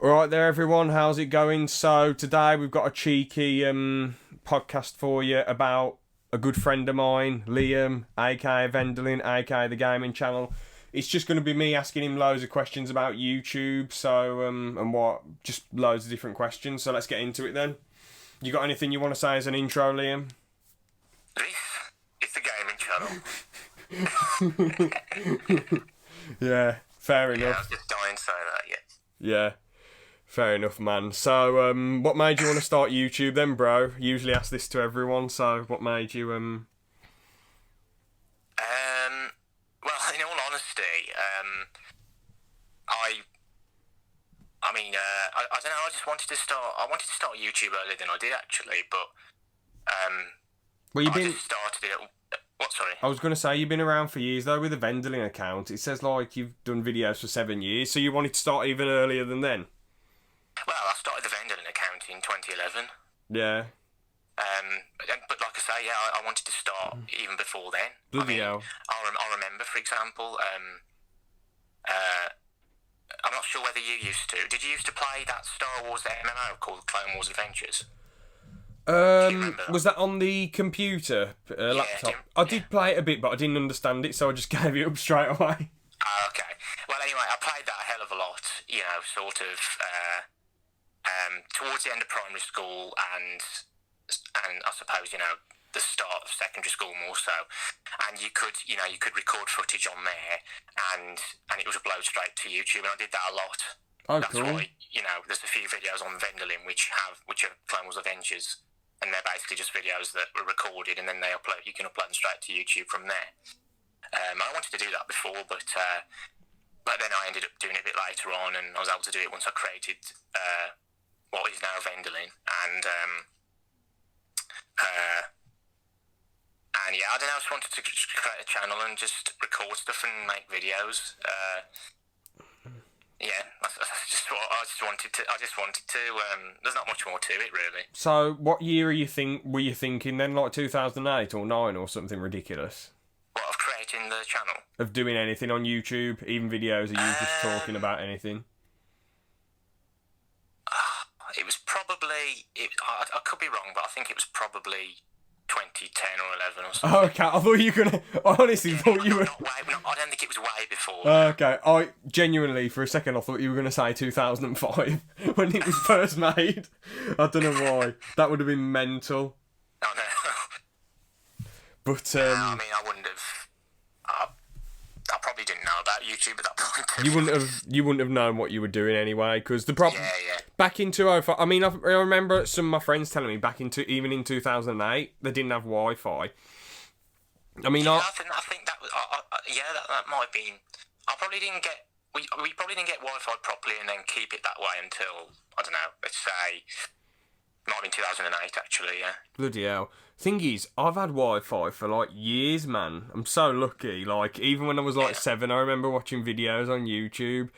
All right there, everyone. How's it going? So today we've got a cheeky podcast for you about a good friend of mine, Liam, aka Vendelin, aka the Gaming Channel. It's just going to be me asking him loads of questions about YouTube, just loads of different questions. So let's get into it then. You got anything you want to say as an intro, Liam? This is the Gaming Channel. Yeah, fair Yeah, I enough. was just dying to say that, yeah. Yeah. Fair enough, man. So, what made you want to start YouTube then, bro? Usually ask this to everyone, so what made you, Well, in all honesty, I don't know, I just wanted to start YouTube earlier than I did actually, but, well, I just started it, what, sorry? I was going to say, you've been around for years, though, with a Vendelin account. It says, like, you've done videos for 7 years, so you wanted to start even earlier than then? Well, I started the Vendelin account in 2011. Yeah. But like I say, yeah, I wanted to start even before then. Bloody hell. I remember, for example, I'm not sure whether you used to. Did you used to play that Star Wars MMO called Clone Wars Adventures? Was that on the computer laptop? I did play it a bit, but I didn't understand it, so I just gave it up straight away. Okay. Well, anyway, I played that a hell of a lot, sort of towards the end of primary school and I suppose, the start of secondary school more so. And you could record footage on there and it would upload straight to YouTube, and I did that a lot. Oh, That's cool. why, there's a few videos on Vendelin which are Clone Wars Adventures, and they're basically just videos that were recorded and then you can upload them straight to YouTube from there. I wanted to do that before, but then I ended up doing it a bit later on, and I was able to do it once I created what is now Vendelin, and yeah, I don't know, I just wanted to just create a channel and just record stuff and make videos. Yeah, that's just what I just wanted to. There's not much more to it, really. So, what year were you thinking then? Like 2008 or 9 or something ridiculous? What, of creating the channel? Of doing anything on YouTube, even videos, or you just talking about anything? It was probably. I could be wrong, but I think it was probably 2010 or 11 or something. Okay, I thought you were gonna. I honestly thought you were. I don't think it was way before. Okay, I genuinely, for a second, I thought you were going to say 2005 when it was first made. I don't know why. That would have been mental. Oh, no. But, I mean, I wouldn't have. I probably didn't know about YouTube at that point. you wouldn't have known what you were doing anyway, because the problem... Yeah. Back in 2005... I mean, I remember some of my friends telling me even in 2008, they didn't have Wi-Fi. I mean, I think that was... that might have been... I probably didn't get... We probably didn't get Wi-Fi properly and then keep it that way until, I don't know, let's say... Might have been 2008, actually, yeah. Bloody hell. Thing is, I've had Wi-Fi for, like, years, man. I'm so lucky. Like, even when I was, like, 7, I remember watching videos on YouTube.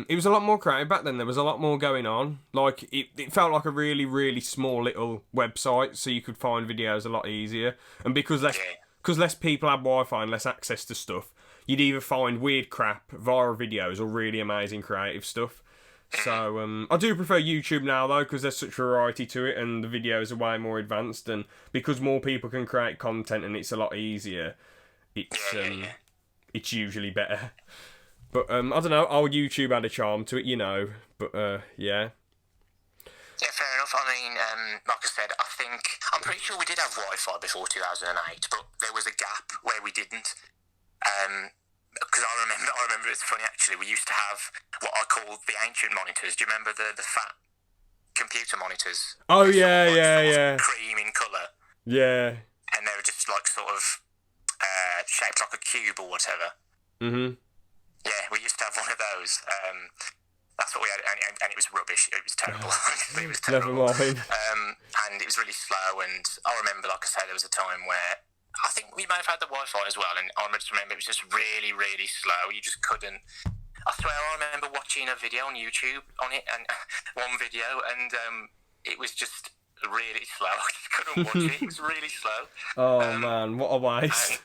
It was a lot more crowded back then. There was a lot more going on. Like, it felt like a really, really small little website, so you could find videos a lot easier. And because less people had Wi-Fi and less access to stuff, you'd either find weird crap, viral videos, or really amazing creative stuff. So, I do prefer YouTube now, though, because there's such variety to it, and the videos are way more advanced, and because more people can create content and it's a lot easier, it's usually better. But, I don't know, old YouTube had a charm to it, but, yeah. Yeah, fair enough. I mean, like I said, I'm pretty sure we did have Wi-Fi before 2008, but there was a gap where we didn't. Because I remember it's funny actually. We used to have what I call the ancient monitors. Do you remember the fat computer monitors? Oh yeah. Cream in colour. Yeah. And they were just like sort of shaped like a cube or whatever. Mhm. Yeah, we used to have one of those. That's what we had, and it was rubbish. It was terrible. It was terrible. Never mind. And it was really slow. And I remember, like I say, there was a time where I think we may have had the Wi-Fi as well, and I just remember it was just really, really slow. You just couldn't. I swear, I remember watching a video on YouTube on it, and one video, and it was just really slow. I just couldn't watch it. It was really slow. Oh man, what a waste!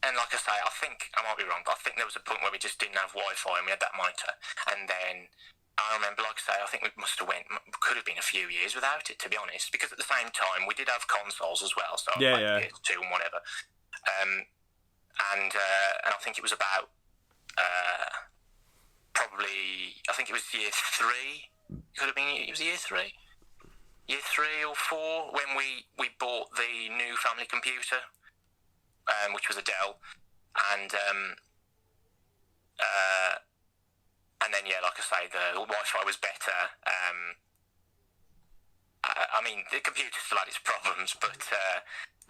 and like I say, I think I might be wrong, but I think there was a point where we just didn't have Wi-Fi and we had that monitor, and then I remember, like I say, I think we could have been a few years without it, to be honest, because at the same time we did have consoles as well, so like PS2 and whatever, and I think it was about probably, I think it was year 3. Could have been, it was year 3 or 4 when we bought the new family computer, which was a Dell, and then like I say, the Wi-Fi was better. I mean, the computer still had its problems, but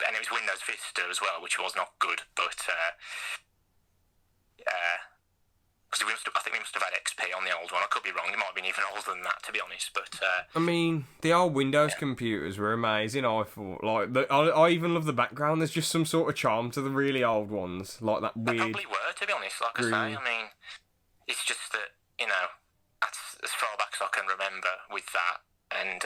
and it was Windows Vista as well, which was not good, but because I think we must have had XP on the old one. I could be wrong. It might have been even older than that, to be honest. But I mean, the old Windows computers were amazing. I thought, I even love the background. There's just some sort of charm to the really old ones, like that weird. They probably were, to be honest. Like I say, I mean, it's just that that's as far back as I can remember with that, and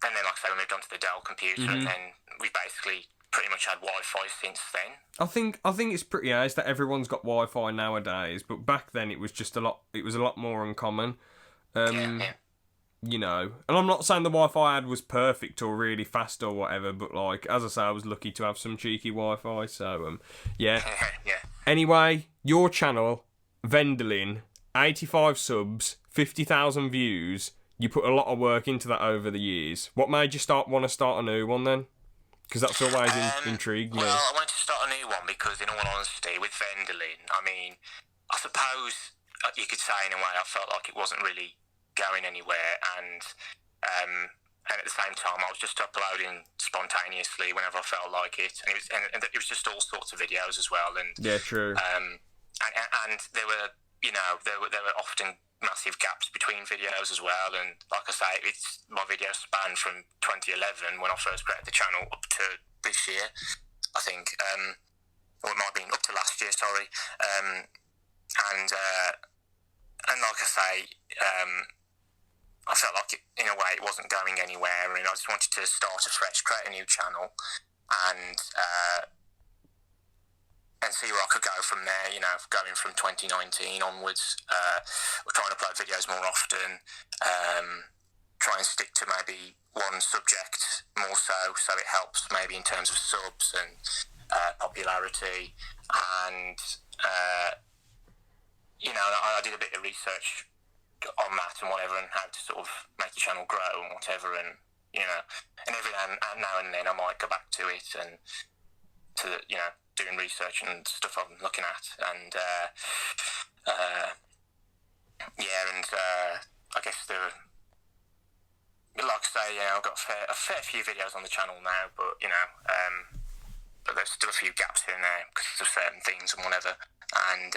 then like I say, we moved on to the Dell computer, and then we basically pretty much had Wi-Fi since then. I think it's pretty nice that everyone's got Wi-Fi nowadays, but back then it was just a lot more uncommon. You know, and I'm not saying the Wi-Fi I had was perfect or really fast or whatever, but like as I say, I was lucky to have some cheeky Wi-Fi. So yeah. Anyway, your channel, Vendolin, 85 subs, 50,000 views. You put a lot of work into that over the years. What made you want to start a new one then? Because that's always intrigued me. Well, I wanted to start a new one because, in all honesty, with Vendolin, I mean, I suppose you could say in a way I felt like it wasn't really going anywhere, and at the same time I was just uploading spontaneously whenever I felt like it, and it was just all sorts of videos as well, and yeah, true. And there were there were often massive gaps between videos as well, and like I say, my video span from 2011 when I first created the channel up to this year, I think, or it might have been up to last year, sorry, and like I say, I felt like in a way it wasn't going anywhere, and I just wanted to start afresh, create a new channel, and see where I could go from there, going from 2019 onwards. We're trying to upload videos more often, try and stick to maybe one subject more so it helps maybe in terms of subs and popularity. And, I did a bit of research on that and whatever, and how to sort of make the channel grow and whatever, and, and every now and then I might go back to it and to, doing research and stuff I'm looking at, and I guess like I say, I've got a fair few videos on the channel now, but but there's still a few gaps here and there because of certain things and whatever, and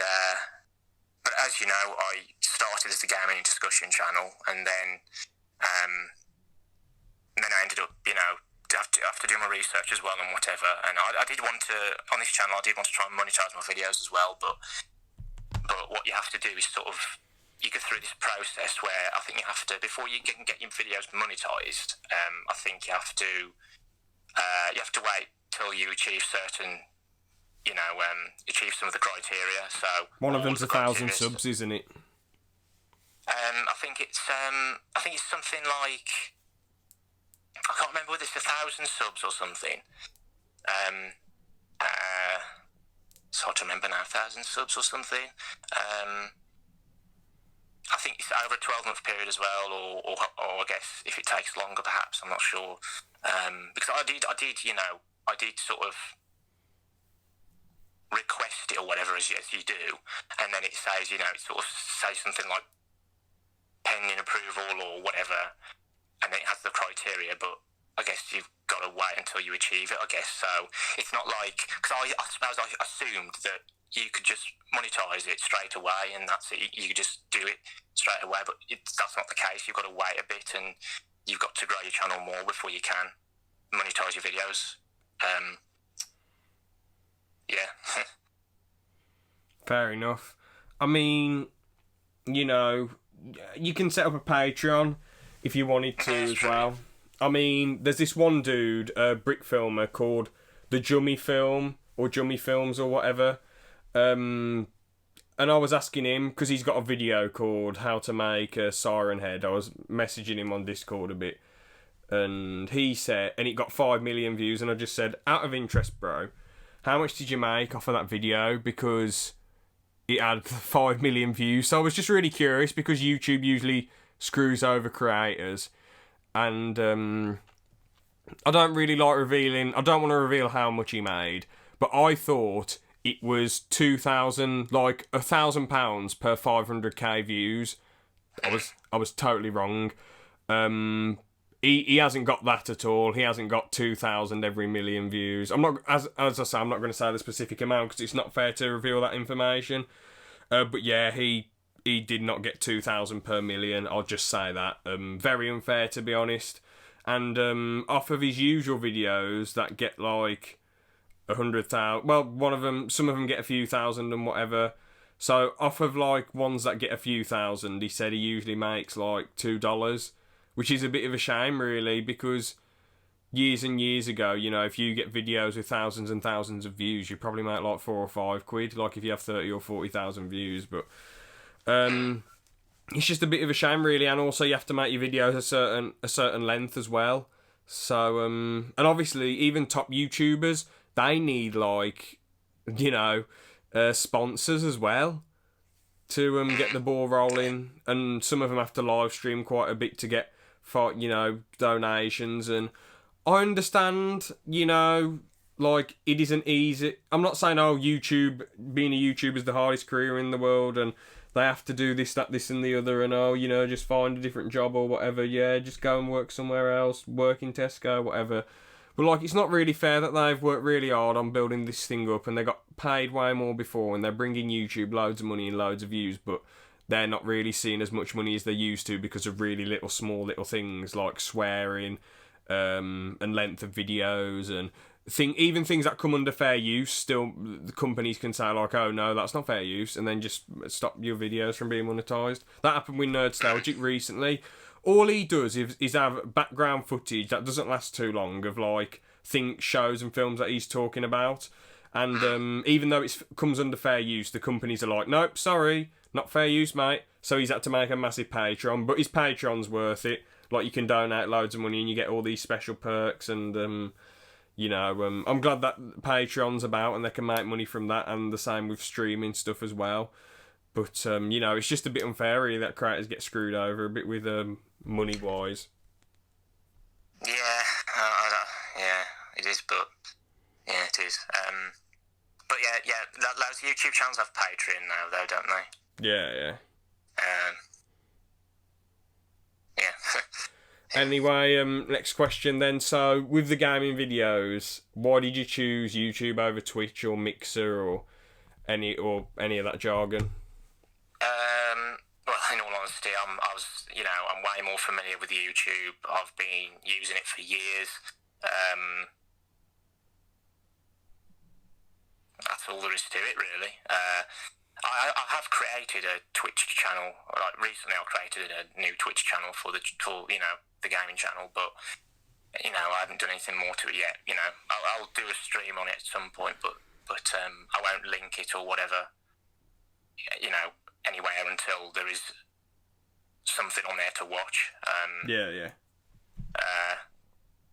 but as you know, I started as the gaming and discussion channel, and then I ended up, after doing my research as well and whatever, and I did want to, on this channel, I did want to try and monetize my videos as well, but what you have to do is sort of, you go through this process where I think you have to, before you can get your videos monetized, I think you have to wait till you achieve certain, achieve some of the criteria. So one of them's 1,000 subs, isn't it? I think it's something like, I can't remember whether it's 1,000 subs or something. It's hard to remember now, 1,000 subs or something. I think it's over a 12-month period as well, or I guess if it takes longer, perhaps, I'm not sure. Because I did sort of request it or whatever as you do, and then it says, it sort of says something like pending approval or whatever, and then it has the criteria, but I guess you've got to wait until you achieve it, I guess. So it's not like, because I suppose I assumed that you could just monetize it straight away and that's it, you could just do it straight away, but that's not the case. You've got to wait a bit, and you've got to grow your channel more before you can monetize your videos. Yeah. Fair enough. I mean, you can set up a Patreon if you wanted to as well. I mean, there's this one dude, Brick Filmer, called the Jummy film or Jummy Films or whatever. And I was asking him, because he's got a video called How to Make a Siren Head. I was messaging him on Discord a bit. And he said, and it got 5 million views. And I just said, out of interest, bro, how much did you make off of that video? Because it had 5 million views. So I was just really curious, because YouTube usually screws over creators. And I don't really like revealing, I don't want to reveal how much he made. But I thought it was 2,000, like £1,000 per 500k views. I was totally wrong. He hasn't got that at all. He hasn't got 2,000 every million views. I'm not, as I say, I'm not going to say the specific amount because it's not fair to reveal that information. But yeah, he did not get 2,000 per million. I'll just say that. Very unfair, to be honest. And off of his usual videos that get like 100,000, well, some of them get a few thousand and whatever. So off of like ones that get a few thousand, he said he usually makes like $2, which is a bit of a shame, really, because years and years ago, you know, if you get videos with thousands and thousands of views, you probably make like £4 or £5, like if you have 30 or 40,000 views. But it's just a bit of a shame, really, and also you have to make your videos a certain length as well. So and obviously even top YouTubers, they need like, you know, sponsors as well to get the ball rolling, and some of them have to live stream quite a bit to get, for, you know, donations. And I understand, you know, like, it isn't easy. I'm not saying, oh, YouTube, being a YouTuber is the hardest career in the world and they have to do this, that, this and the other, and oh, you know, just find a different job or whatever. Yeah, just go and work somewhere else, work in Tesco, whatever. But like, it's not really fair that they've worked really hard on building this thing up and they got paid way more before, and they're bringing YouTube loads of money and loads of views, but they're not really seeing as much money as they used to because of really small little things like swearing, and length of videos, and even things that come under fair use. Still, the companies can say like, oh no, that's not fair use, and then just stop your videos from being monetized. That happened with Nerdstalgic recently. All he does is have background footage that doesn't last too long of like shows and films that he's talking about. And even though it comes under fair use, the companies are like, nope, sorry, not fair use, mate. So he's had to make a massive Patreon, but his Patreon's worth it. Like, you can donate loads of money and you get all these special perks, and you know, I'm glad that Patreon's about and they can make money from that, and the same with streaming stuff as well. But you know, it's just a bit unfair, really, that creators get screwed over a bit with money wise. Yeah, yeah, it is, but yeah, it is. But yeah, those YouTube channels have Patreon now, though, don't they? Yeah. Yeah. Anyway, next question then. So, with the gaming videos, why did you choose YouTube over Twitch or Mixer or any of that jargon? Well, in all honesty, I'm way more familiar with YouTube. I've been using it for years. That's all there is to it, really. I have created a Twitch channel. Like, recently, I created a new Twitch channel for the gaming channel, but you know, I haven't done anything more to it yet. You know, I'll do a stream on it at some point, but I won't link it or whatever, you know, anywhere until there is something on there to watch. Yeah.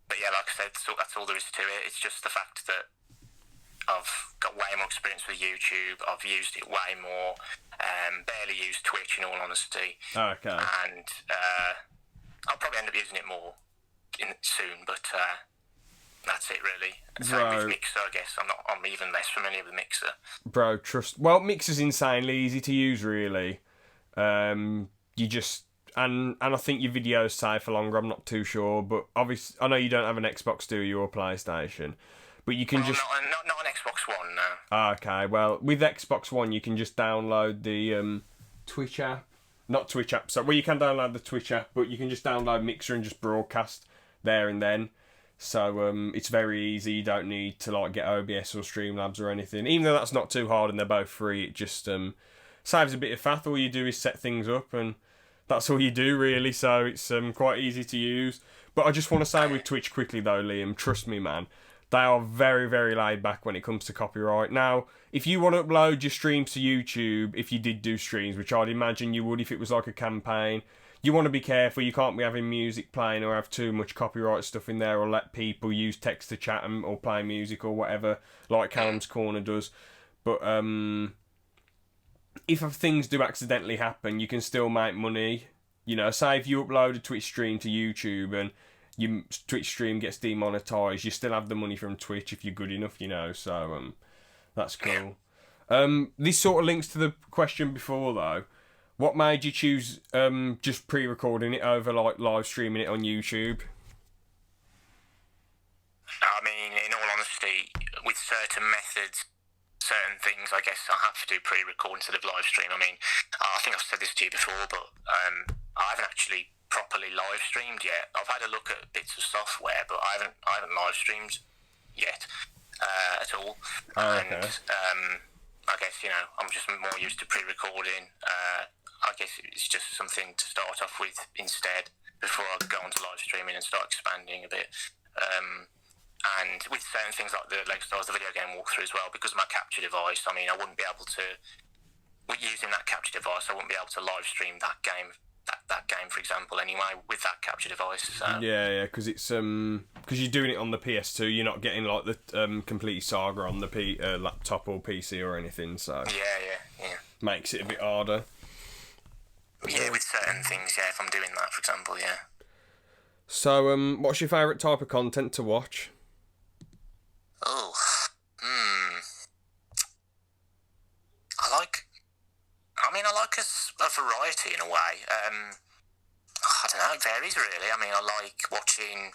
But yeah, like I said, that's all there is to it. It's just the fact that I've got way more experience with YouTube. I've used it way more. Barely used Twitch, in all honesty. Okay. And I'll probably end up using it more soon, but that's it, really. Same with Mixer, I guess. I'm even less familiar with Mixer. Bro, well, Mixer's insanely easy to use, really. You just... And I think your videos stay for longer, I'm not too sure, but obviously, I know you don't have an Xbox, do you, or PlayStation, but you can just... Not an Xbox One, no. Okay, well, with Xbox One, you can just download the Twitch app. Not Twitch app, so... Well, you can download the Twitch app, but you can just download Mixer and just broadcast there and then. So, it's very easy. You don't need to, like, get OBS or Streamlabs or anything. Even though that's not too hard and they're both free, it just saves a bit of faff. All you do is set things up, and that's all you do, really. So, it's quite easy to use. But I just want to say with Twitch quickly, though, Liam, trust me, man. they are very, very laid back when it comes to copyright. Now, if you want to upload your streams to YouTube, if you did do streams, which I'd imagine you would if it was like a campaign, you want to be careful. You can't be having music playing or have too much copyright stuff in there, or let people use text to chat or play music or whatever, like Callum's Corner does. But if things do accidentally happen, you can still make money. You know, say if you upload a Twitch stream to YouTube and your Twitch stream gets demonetized, you still have the money from Twitch if you're good enough, you know. So that's cool. This sort of links to the question before, though. What made you choose just pre-recording it over like live streaming it on YouTube? I mean, in all honesty, with certain methods, certain things, I guess I have to do pre-record instead of live stream. I mean, I think I've said this to you before, but I haven't actually properly live streamed yet. I've had a look at bits of software, but I haven't live streamed yet at all. Oh, okay. And I guess, you know, I'm just more used to pre-recording. I guess it's just something to start off with instead before I go on to live streaming and start expanding a bit. And with certain things like the Lego Stars, the video game walkthrough as well, because of my capture device, I mean, I wouldn't be able to, using that capture device, I wouldn't be able to live stream that game, that game, for example, anyway, with that capture device. So. Yeah, because it's because you're doing it on the PS2, you're not getting like the complete saga on the laptop or PC or anything, so yeah, makes it a bit harder. Yeah, with certain things, yeah, if I'm doing that, for example, yeah. So, what's your favourite type of content to watch? Oh, I like a variety in a way. I don't know, it varies really. I mean, I like watching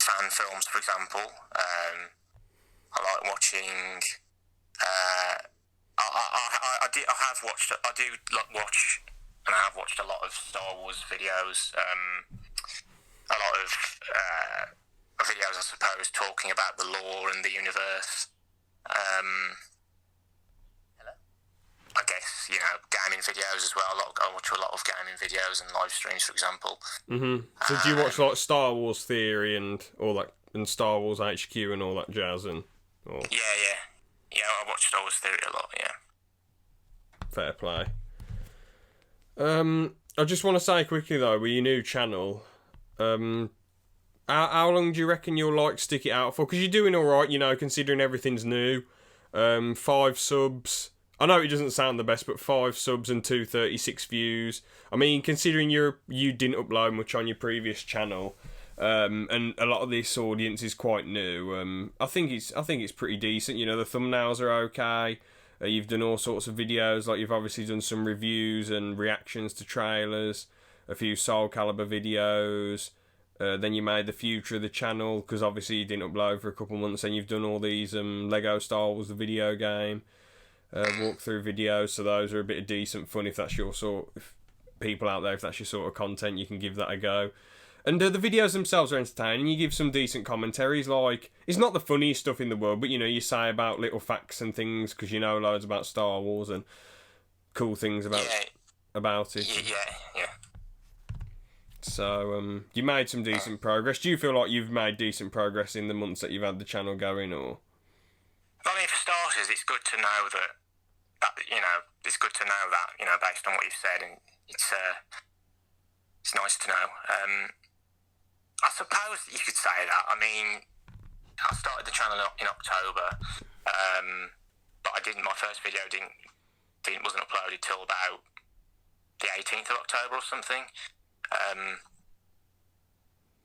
fan films, for example. I like watching. I have watched a lot of Star Wars videos. A lot of videos, I suppose, talking about the lore and the universe. I guess, you know, gaming videos as well. I watch a lot of gaming videos and live streams, for example. So do you watch like Star Wars Theory and all that, and Star Wars HQ and all that jazz? And Yeah, I watch Star Wars Theory a lot, yeah. Fair play. I just want to say quickly though, with your new channel, how long do you reckon you'll like stick it out for? Because you're doing all right, you know, considering everything's new. 5 subs. I know it doesn't sound the best, but 5 subs and 236 views. I mean, considering you didn't upload much on your previous channel, and a lot of this audience is quite new. I think it's pretty decent. You know, the thumbnails are okay. You've done all sorts of videos, like you've obviously done some reviews and reactions to trailers, a few Soul Calibur videos. Then you made the future of the channel, because obviously you didn't upload for a couple months, and you've done all these Lego Star Wars, the video game, walkthrough videos, so those are a bit of decent fun if that's your sort of people out there, if that's your sort of content, you can give that a go. And the videos themselves are entertaining. You give some decent commentaries, like, it's not the funniest stuff in the world, but, you know, you say about little facts and things, because you know loads about Star Wars and cool things about it. Yeah. So, you made some decent progress. Do you feel like you've made decent progress in the months that you've had the channel going, or...? I mean, for starters, it's good to know that you know, it's good to know that, you know, based on what you've said, and it's nice to know. I suppose you could say that. I mean, I started the channel in October, but my first video wasn't uploaded till about the 18th of October or something.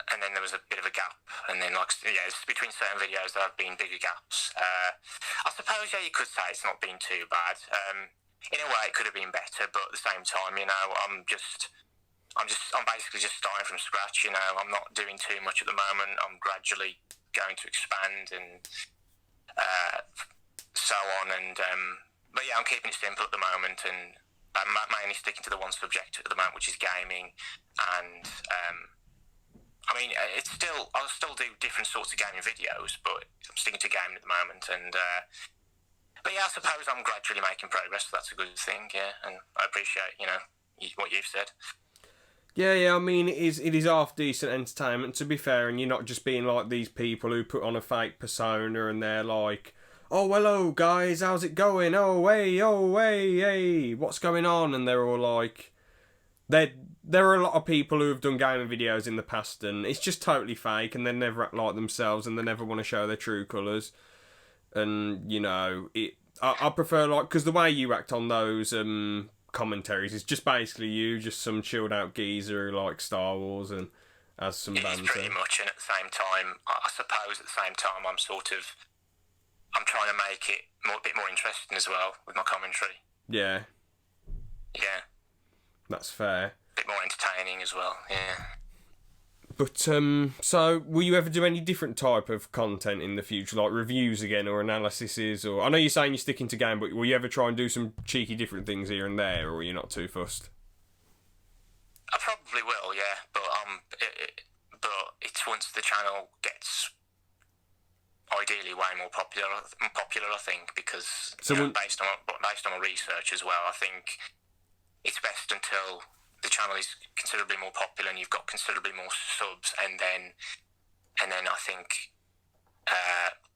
And then there was a bit of a gap, and then it's between certain videos there have been bigger gaps. I suppose you could say it's not been too bad. In a way, it could have been better, but at the same time, you know, I'm basically just starting from scratch. You know, I'm not doing too much at the moment. I'm gradually going to expand and so on. And but yeah, I'm keeping it simple at the moment, and I'm mainly sticking to the one subject at the moment, which is gaming. And I mean, I'll still do different sorts of gaming videos, but I'm sticking to gaming at the moment. And but yeah, I suppose I'm gradually making progress. So that's a good thing, yeah. And I appreciate, you know, what you've said. Yeah. I mean, it is half decent entertainment, to be fair, and you're not just being like these people who put on a fake persona and they're like, "Oh, hello guys, how's it going? Oh, hey, what's going on?" And they're all like, there are a lot of people who have done gaming videos in the past, and it's just totally fake, and they never act like themselves, and they never want to show their true colours. And I prefer because the way you act on those commentaries is just basically you, just some chilled out geezer who likes Star Wars and has some It is banter. pretty much, and at the same time, I suppose at the same time, I'm trying to make it a bit more interesting as well with my commentary. Yeah, that's fair. A bit more entertaining as well. Yeah. But so will you ever do any different type of content in the future, like reviews again or analyses? Or I know you're saying you're sticking to game, but will you ever try and do some cheeky different things here and there, or are you not too fussed? I probably will, yeah, but it's once the channel gets ideally way more popular, I think, because based on my research as well, I think it's best until the channel is considerably more popular and you've got considerably more subs, and then I think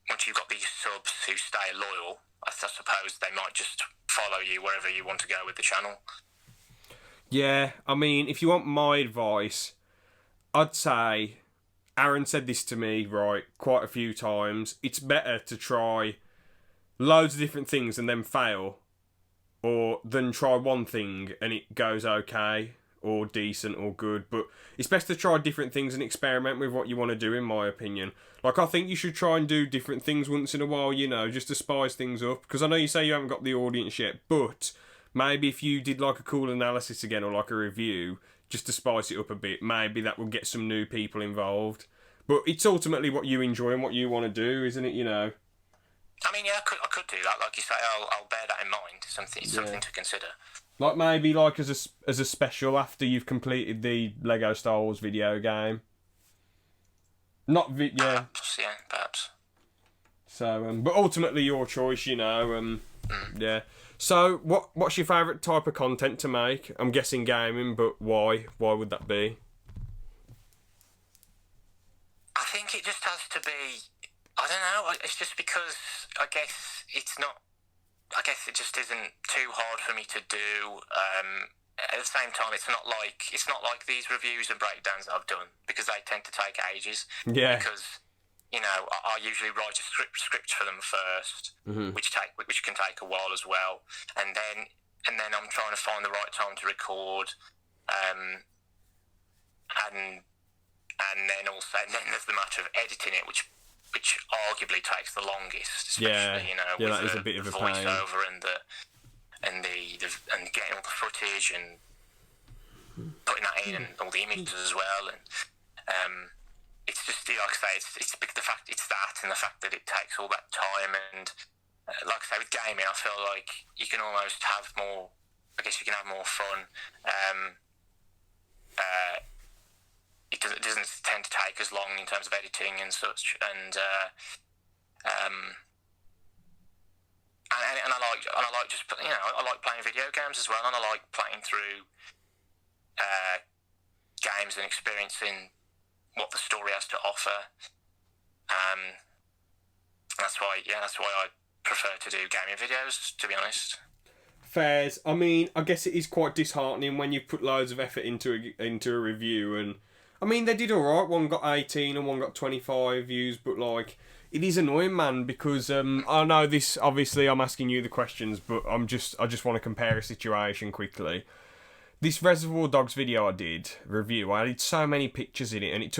once you've got these subs who stay loyal, I suppose they might just follow you wherever you want to go with the channel. Yeah, I mean, if you want my advice, I'd say, Aaron said this to me, right, quite a few times, it's better to try loads of different things and then fail, or than try one thing and it goes okay, or decent, or good. But it's best to try different things and experiment with what you want to do, in my opinion. Like, I think you should try and do different things once in a while, just to spice things up. Because I know you say you haven't got the audience yet, but maybe if you did like a cool analysis again, or like a review, just to spice it up a bit, maybe that would get some new people involved. But it's ultimately what you enjoy and what you want to do, isn't it, I mean, yeah, I could do that. Like you say, I'll bear that in mind. Something to consider. Like maybe like as a special after you've completed the Lego Star Wars video game. Perhaps. So, but ultimately your choice, Yeah. So, what's your favourite type of content to make? I'm guessing gaming, but why? Why would that be? I think it just has to be. I don't know. It's just because I guess it just isn't too hard for me to do. At the same time, it's not like these reviews and breakdowns that I've done, because they tend to take ages. Yeah. Because I usually write a script for them first, which can take a while as well, and then I'm trying to find the right time to record, and then there's the matter of editing it, which arguably takes the longest, especially with that is a bit of a pain. Voiceover and getting all the footage and putting that in, and all the images as well, and it's just like I say, it's the fact and the fact that it takes all that time, and like I say, with gaming, I feel like you can almost have more. I guess you can have more fun. It doesn't tend to take as long in terms of editing and such, and I like just I like playing video games as well, and I like playing through games and experiencing what the story has to offer. That's why I prefer to do gaming videos, to be honest. Fairs. I mean, I guess it is quite disheartening when you put loads of effort into a review, and I mean, they did alright. One got 18 and one got 25 views, but like, it is annoying, man, because I know this, obviously I'm asking you the questions, but I just want to compare a situation quickly. This Reservoir Dogs video I did, review, I added so many pictures in it, and it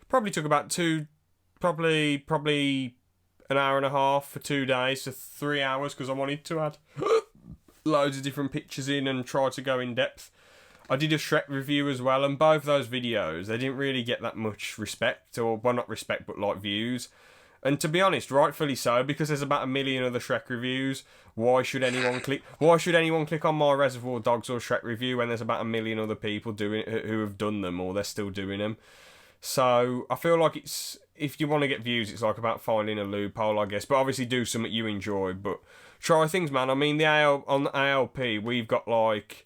probably took about probably an hour and a half for 2 days, so 3 hours, because I wanted to add loads of different pictures in and try to go in depth. I did a Shrek review as well, and both those videos, they didn't really get that much respect, or, well, not respect, but like views. And to be honest, rightfully so, because there's about 1 million other Shrek reviews. Why should anyone click on my Reservoir Dogs or Shrek review when there's about 1 million other people doing it, who have done them, or they're still doing them? So I feel like if you want to get views, it's like about finding a loophole, I guess. But obviously do something you enjoy, but try things, man. I mean, on the ALP, we've got like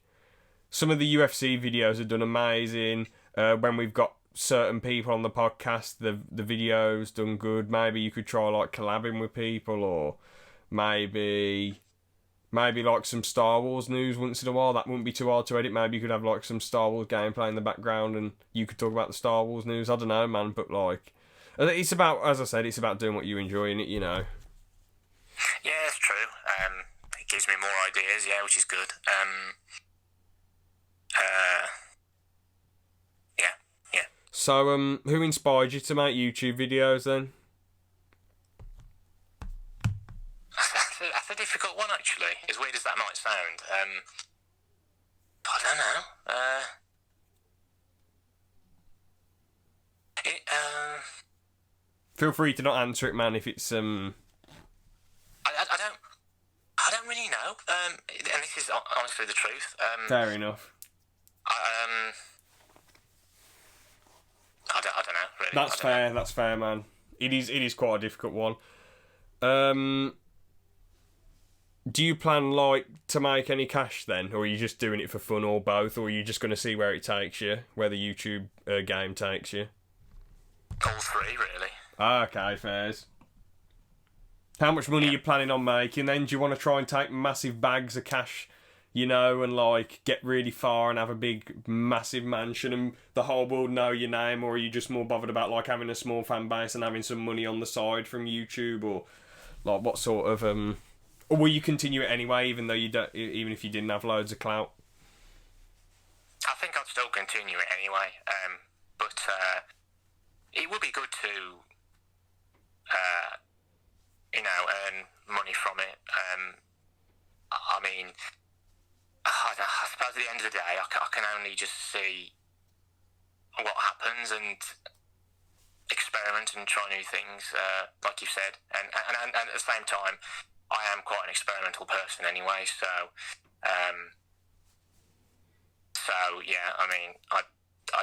some of the UFC videos have done amazing. When we've got certain people on the podcast, the videos done good. Maybe you could try like collabing with people, or maybe like some Star Wars news once in a while. That wouldn't be too hard to edit. Maybe you could have like some Star Wars gameplay in the background, and you could talk about the Star Wars news. I don't know, man, but like, it's about, as I said, it's about doing what you enjoy in it, you know. Yeah, it's true. It gives me more ideas, yeah, which is good. Yeah. So, who inspired you to make YouTube videos then? That's a difficult one, actually. As weird as that might sound. I don't know. Feel free to not answer it, man. If it's I don't really know. And this is honestly the truth. fair enough. I don't know. Really. That's fair. Know. That's fair, man. It is quite a difficult one. Do you plan like to make any cash then, or are you just doing it for fun, or both, or are you just going to see where it takes you, where the YouTube game takes you? All three, really. Okay, fairs. How much money are you planning on making then? Do you want to try and take massive bags of cash, you know, and like get really far and have a big, massive mansion and the whole world know your name, or are you just more bothered about like having a small fan base and having some money on the side from YouTube, or like what sort of or will you continue it anyway, even though even if you didn't have loads of clout? I think I'd still continue it anyway, but it would be good to, earn money from it. I mean, I suppose at the end of the day, I can only just see what happens and experiment and try new things, like you said, and at the same time, I am quite an experimental person anyway, so yeah, I mean, I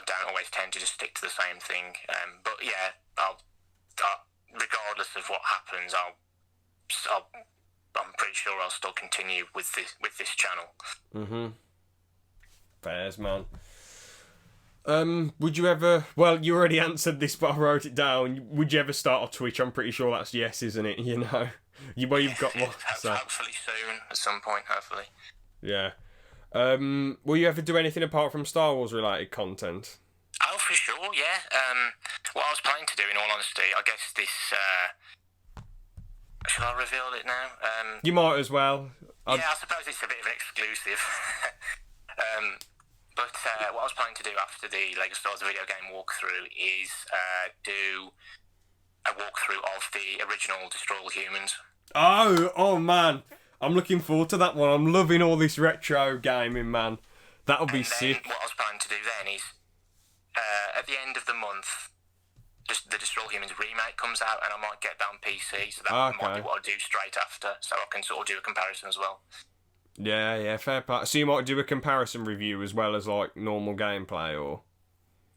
don't always tend to just stick to the same thing, but yeah, I'll regardless of what happens, I'm pretty sure I'll still continue with this channel. Fairs, man. Would you ever? Well, you already answered this, but I wrote it down. Would you ever start a Twitch? I'm pretty sure that's yes, isn't it? You know, you've got one. So. Hopefully soon, at some point. Hopefully. Yeah. Will you ever do anything apart from Star Wars related content? Oh, for sure, yeah. What I was planning to do, in all honesty, I guess this. Shall I reveal it now? You might as well. Yeah, I suppose it's a bit of an exclusive. But what I was planning to do after the LEGO Star Wars video game walkthrough is do a walkthrough of the original Destroy All Humans. Oh man, I'm looking forward to that one. I'm loving all this retro gaming, man. That'll be sick. What I was planning to do then is at the end of the month, just the Destroy All Humans remake comes out, and I might get that on PC, so that might be what I'll do straight after, so I can sort of do a comparison as well. Yeah, fair part. So you might do a comparison review as well as like normal gameplay, or?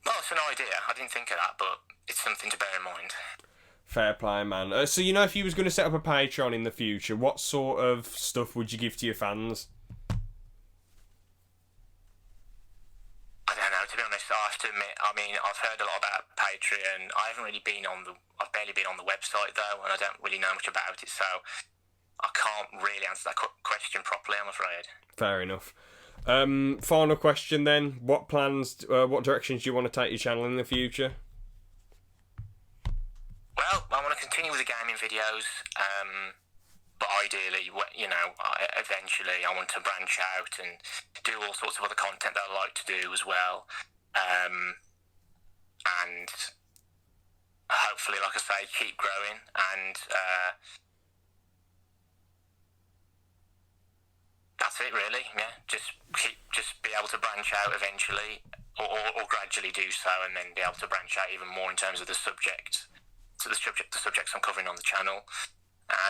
Well, it's an idea. I didn't think of that, but it's something to bear in mind. Fair play, man. So you know, if you was going to set up a Patreon in the future, what sort of stuff would you give to your fans? I don't know. To be honest, I have to admit. I mean, I've heard a lot about Patreon. I've barely been on the website though, and I don't really know much about it, so I can't really answer that question properly, I'm afraid. Fair enough. Final question then. What plans, what directions do you want to take your channel in the future? Well, I want to continue with the gaming videos, but ideally, eventually I want to branch out and do all sorts of other content that I like to do as well. And hopefully, like I say, keep growing and... that's it, really. Yeah, just be able to branch out eventually, or gradually do so, and then be able to branch out even more in terms of the subject. So the subjects I'm covering on the channel,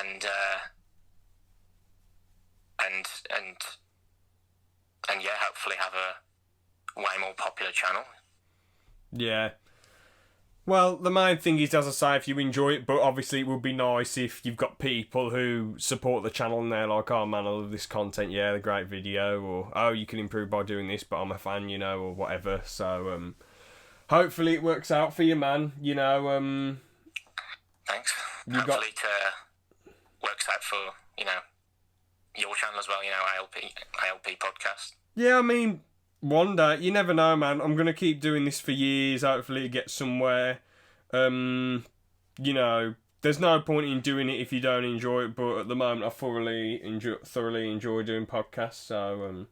and yeah, hopefully have a way more popular channel. Yeah. Well, the main thing is, as I say, if you enjoy it, but obviously it would be nice if you've got people who support the channel and they're like, oh man, I love this content, yeah, the great video, or oh, you can improve by doing this, but I'm a fan, you know, or whatever. So, hopefully it works out for you, man. You know, Thanks. You Hopefully it works out for, you know, your channel as well, you know, ALP podcast. Yeah, I mean, one day, you never know, man. I'm going to keep doing this for years. Hopefully it gets somewhere. You know, there's no point in doing it if you don't enjoy it, but at the moment I thoroughly enjoy doing podcasts, so...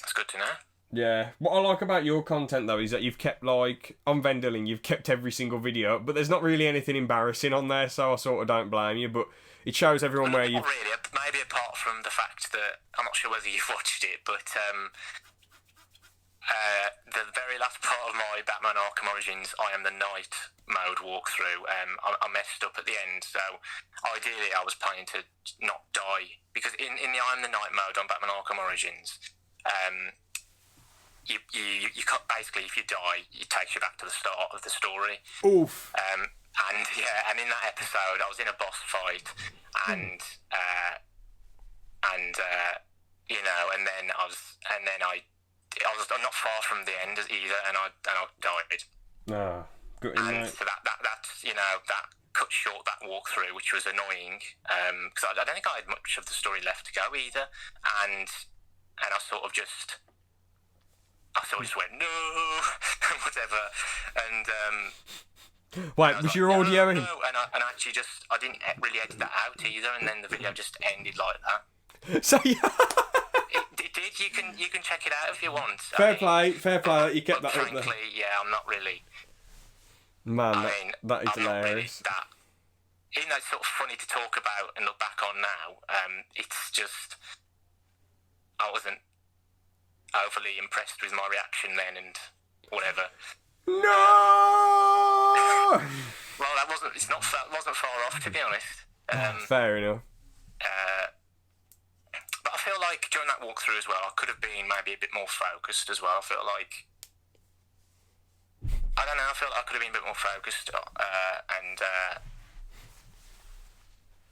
That's good to know. Yeah. What I like about your content, though, is that you've kept, like, on Vendling, you've kept every single video, but there's not really anything embarrassing on there, so I sort of don't blame you, but it shows everyone where you've... Not really, maybe apart from the fact that, I'm not sure whether you've watched it, but the very last part of my Batman Arkham Origins I Am the Knight mode walkthrough, I messed up at the end, so ideally I was planning to not die, because in the I Am the Knight mode on Batman Arkham Origins, you basically, if you die, it takes you back to the start of the story. Oof. And in that episode, I was in a boss fight, and you know, and then I'm not far from the end either, and I died. Ah, good. And so that you know, that cut short that walkthrough, which was annoying, because I don't think I had much of the story left to go either, and I sort of just went no, whatever, and wait, was your audio in? No, and I actually I didn't really edit that out either, and then the video just ended like that. So yeah. It did. You can check it out if you want. Fair play. You kept that frankly, up there. yeah, I'm not really. Man, that is I'm hilarious. Not really even though it's sort of funny to talk about and look back on now, it's just I wasn't overly impressed with my reaction then and whatever. No. Well, wasn't far off, to be honest. Fair enough. But I feel like during that walkthrough as well, I could have been maybe a bit more focused as well. I feel like I could have been a bit more focused, and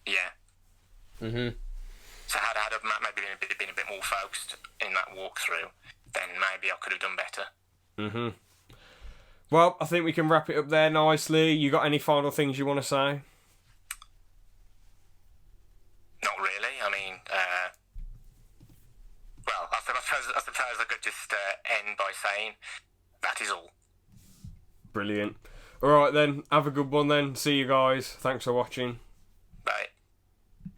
yeah. Mhm. So had I maybe been a bit more focused in that walkthrough, then maybe I could have done better. Mhm. Well, I think we can wrap it up there nicely. You got any final things you want to say? Not really. I mean, well, I suppose I could just end by saying that is all. Brilliant. All right then. Have a good one then. See you guys. Thanks for watching.